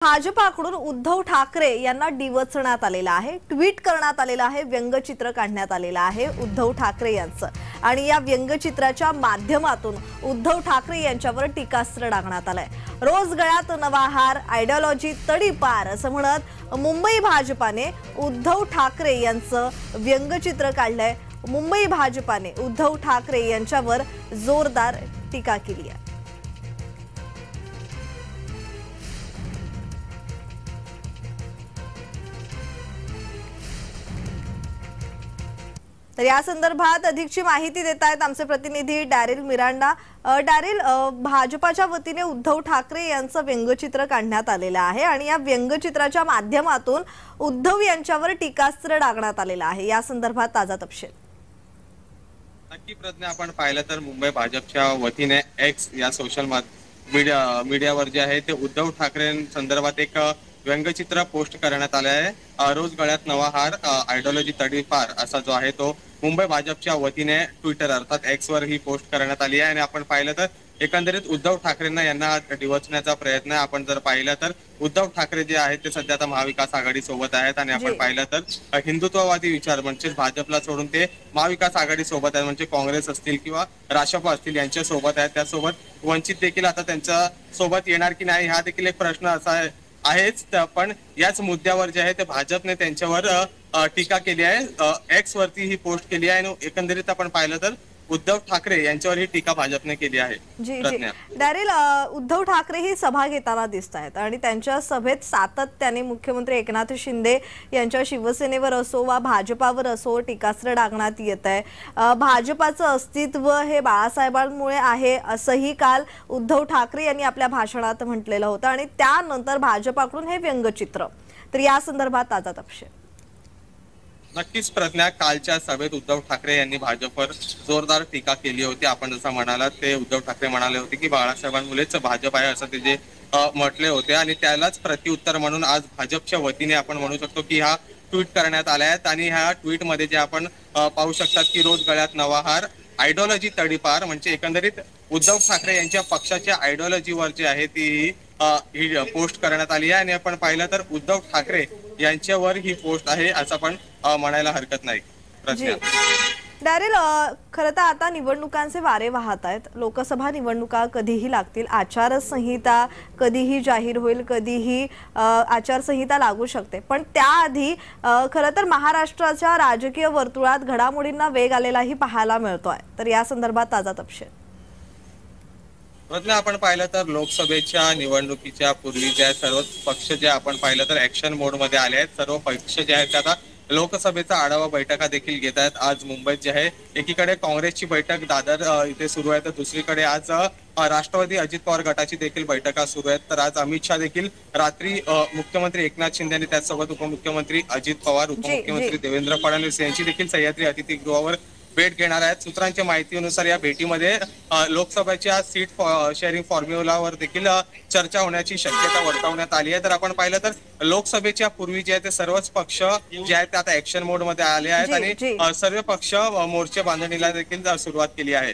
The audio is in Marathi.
भाजपाकडून उद्धव ठाकरे यांना डिवचण्यात आलेला आहे, ट्विट करण्यात आलेला आहे, व्यंगचित्र काढण्यात आलेला आहे उद्धव ठाकरे यांचं। आणि या व्यंगचित्राच्या माध्यमातून उद्धव ठाकरे यांच्यावर टीकास्त्र डागण्यात आलंय। रोज गळ्यात नवा हार, आयडियोलॉजी तडीपार असं म्हणत मुंबई भाजपाने उद्धव ठाकरे यांचं व्यंगचित्र काढलंय। मुंबई भाजपाने उद्धव ठाकरे यांच्यावर जोरदार टीका केली आहे। तर या संदर्भात अधिकची माहिती देत आहेत आमचे प्रतिनिधी डॅरिल मिरांडा। डॅरिल, भाजपाच्या वतीने उद्धव ठाकरे यांचं व्यंगचित्र काढण्यात आलेलं आहे आणि या व्यंगचित्राच्या माध्यमातून उद्धव यांच्यावर टीकास्त्र डागण्यात आलेलं आहे। या संदर्भात ताजा तपशील। नक्की प्रज्ञा, आपण पाहिलं तर मुंबई भाजपच्या वतीने एक्स या सोशल मीडियावर जे आहे ते उद्धव ठाकरे संदर्भात एक व्यंगचित्र पोस्ट करण्यात आले आहे। रोज गळ्यात नवा हार, आयडियोलॉजी तडीपार असा जो आहे तो मुंबई भाजपच्या वतीने ट्विटर अर्थात एक्स वर ही पोस्ट करण्यात आली आहे। आणि आपण पाहिलं तर एकंदरीत उद्धव ठाकरेंना यांना डिवचण्याचा प्रयत्न आहे। आपण जर पाहिलं तर उद्धव ठाकरे जे आहेत ते सध्या आता महाविकास आघाडी सोबत आहेत आणि आपण पाहिलं तर हिंदुत्ववादी विचार म्हणजे भाजपला सोडून ते महाविकास आघाडी सोबत आहेत, म्हणजे काँग्रेस असतील किंवा राष्ट्रवादी असतील यांच्या सोबत आहेत। त्यासोबत वंचित देखील आता त्यांच्या सोबत येणार की नाही हा देखील एक प्रश्न असा आहेच। पण याच मुद्द्यावर जे आहे ते भाजपने त्यांच्यावर टीका केली आहे, एक्स वरती ही पोस्ट केली आहे। आणि एकंदरीत आपण पाहिलं तर उद्धव ठाकरे यांच्यावर ही टीका भाजपने केली आहे। डॅरिल, उद्धव ठाकरे ही सभा घेताना दिसत आहेत आणि त्यांच्या सभेत सातत्याने मुख्यमंत्री एकनाथ शिंदे यांच्या शिवसेनेवर असो वा भाजपावर असो टीकास्त्र डागण्यात येत आहे। भाजपाचं अस्तित्व हे बाळासाहेबांमुळे आहे असंही काल उद्धव ठाकरे यांनी आपल्या भाषणात म्हटलेलं होतं आणि त्यानंतर भाजपाकडून हे व्यंगचित्र। तर या संदर्भात ताजा तपशील। नक्कीच प्रज्ञा, कालच्या सभेत उद्धव ठाकरे यांनी भाजपवर जोरदार टीका केली होती। आपण जसं म्हणालात ते उद्धव ठाकरे म्हणाले होते की बाळासाहेबांमुळेच भाजप आहे असं ते जे म्हटले होते आणि त्यालाच प्रत्युत्तर म्हणून आज भाजपच्या वतीने आपण म्हणू शकतो की हा ट्विट करण्यात आला आहे। आणि ह्या ट्विट मध्ये जे आपण पाहू शकतात की रोज गळ्यात नवा हार, आयडियोलॉजी तडीपार, म्हणजे एकंदरीत उद्धव ठाकरे यांच्या पक्षाच्या आयडियोलॉजीवर जे आहे ती ही पोस्ट करण्यात आली आहे। आणि आपण पाहिलं तर उद्धव ठाकरे यांच्यावर ही पोस्ट आहे असं पण म्हणायला हरकत नाही। डॅरिल, खरं तर आता निवडणुकांचे वारे वाहत आहेत। लोकसभा निवडणुका कधीही लागतील, आचारसंहिता कधीही जाहीर होईल, कधीही आचारसंहिता लागू शकते। पण त्याआधी खरं तर महाराष्ट्राच्या राजकीय वर्तुळात घडामोडींना वेग आलेलाही पाहायला मिळतोय। तर या संदर्भात ताजा तपशील। प्रज्ञा, आपण पाहिलं तर लोकसभेच्या निवडणुकीच्या पूर्वी जे सर्व पक्ष जे आपण पाहिलं तर ऍक्शन मोड मध्ये आले आहेत। सर्व पक्ष जे आहेत आता लोकसभेचा आढावा बैठका देखील घेत आहेत। आज मुंबईत जे आहे एकीकडे काँग्रेसची बैठक दादर इथे सुरू आहे तर दुसरीकडे आज राष्ट्रवादी अजित पवार गटाची देखील बैठका सुरू आहेत। तर आज अमित शहा देखील रात्री मुख्यमंत्री एकनाथ शिंदे आणि त्याचसोबत उपमुख्यमंत्री अजित पवार, उपमुख्यमंत्री देवेंद्र फडणवीस यांची देखील सह्याद्री अतिथीगृहावर भेट घेणार आहेत। सूत्रांच्या माहितीनुसार या भेटीमध्ये लोकसभेच्या सीट शेअरिंग फॉर्म्युलावर देखील चर्चा होण्याची शक्यता वर्तवण्यात आली आहे। तर आपण पाहिलं तर लोकसभेच्या पूर्वी जे आहे ते सर्वच पक्ष जे आहेत ते आता ऍक्शन मोड मध्ये आले आहेत आणि सर्व पक्ष मोर्चे बांधणीला देखील सुरुवात केली आहे।